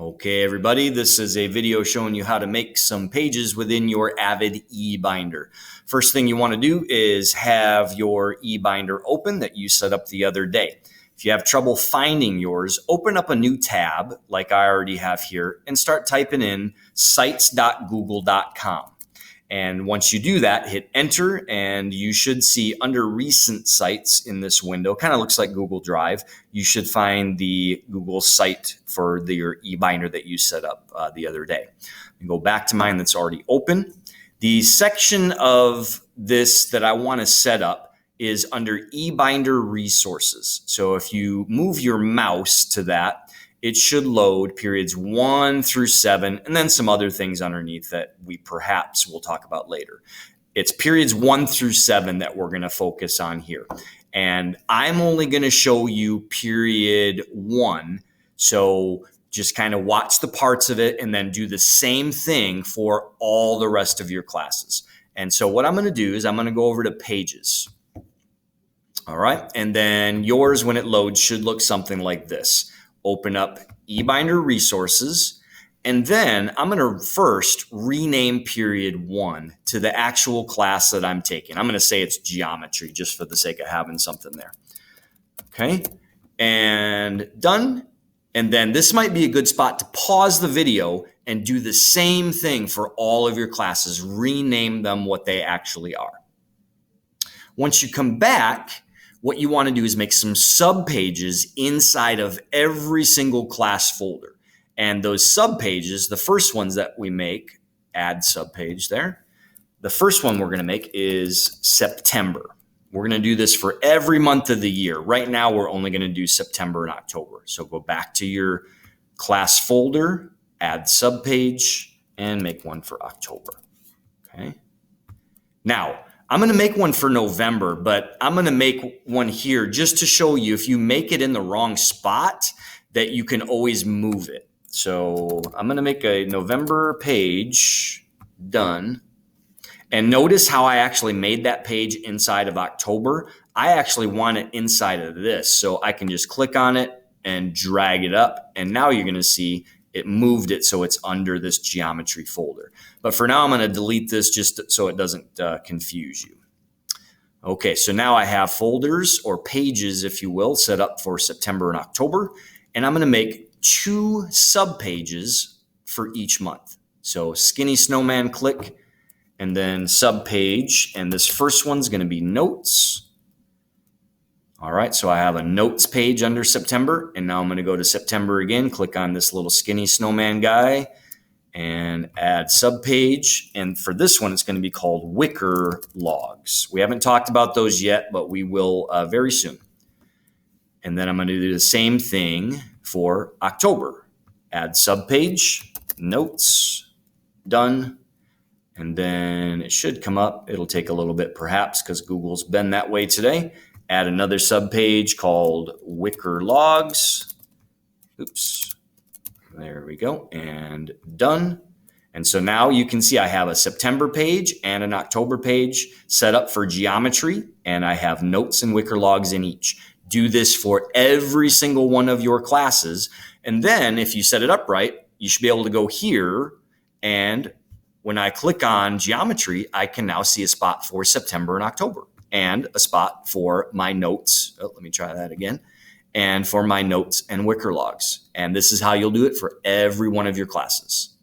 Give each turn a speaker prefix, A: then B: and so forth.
A: Okay, everybody, this is a video showing you how to make some pages within your AVID eBinder. First thing you want to do is have your eBinder open that you set up the other day. If you have trouble finding yours, open up a new tab like I already have here and start typing in sites.google.com. And once you do that, hit enter and you should see under recent sites in this window, kind of looks like Google Drive, you should find the Google site for your eBinder that you set up the other day. And go back to mine that's already open. The section of this that I want to set up is under eBinder resources. So if you move your mouse to that, it should load periods 1 through 7, and then some other things underneath that we perhaps will talk about later. It's periods 1 through 7 that we're going to focus on here. And I'm only going to show you period 1. So just kind of watch the parts of it and then do the same thing for all the rest of your classes. And so what I'm going to do is I'm going to go over to pages. All right. And then yours, when it loads, should look something like this. Open up eBinder resources, and then I'm going to first rename period 1 to the actual class that I'm taking. I'm going to say it's geometry just for the sake of having something there. Okay, and done. And then this might be a good spot to pause the video and do the same thing for all of your classes. Rename them what they actually are. Once you come back, what you want to do is make some subpages inside of every single class folder. And those subpages, the first ones that we make, add subpage there. The first one we're going to make is September. We're going to do this for every month of the year. Right now, we're only going to do September and October. So go back to your class folder, add subpage, and make one for October. Okay. Now, I'm going to make one for November, but I'm going to make one here just to show you if you make it in the wrong spot that you can always move it. So I'm going to make a November page, done. And notice how I actually made that page inside of October. I actually want it inside of this. So I can just click on it and drag it up. And now you're going to see it moved it so it's under this geometry folder. But for now, I'm going to delete this just so it doesn't confuse you. Okay, so now I have folders or pages, if you will, set up for September and October. And I'm going to make 2 subpages for each month. So skinny snowman, click, and then subpage. And this first one's going to be notes. All right, so I have a notes page under September, and now I'm going to go to September again, click on this little skinny snowman guy, and add subpage. And for this one, it's going to be called wicker logs. We haven't talked about those yet, but we will very soon. And then I'm going to do the same thing for October. Add subpage, notes, done. And then it should come up. It'll take a little bit perhaps because Google's been that way today. Add another subpage called wicker logs. Oops. There we go. And done. And so now you can see I have a September page and an October page set up for geometry. And I have notes and wicker logs in each. Do this for every single one of your classes. And then if you set it up right, you should be able to go here. And when I click on geometry, I can now see a spot for September and October. And a spot for my notes. Oh, let me try that again. And for my notes and wicker logs. And this is how you'll do it for every one of your classes.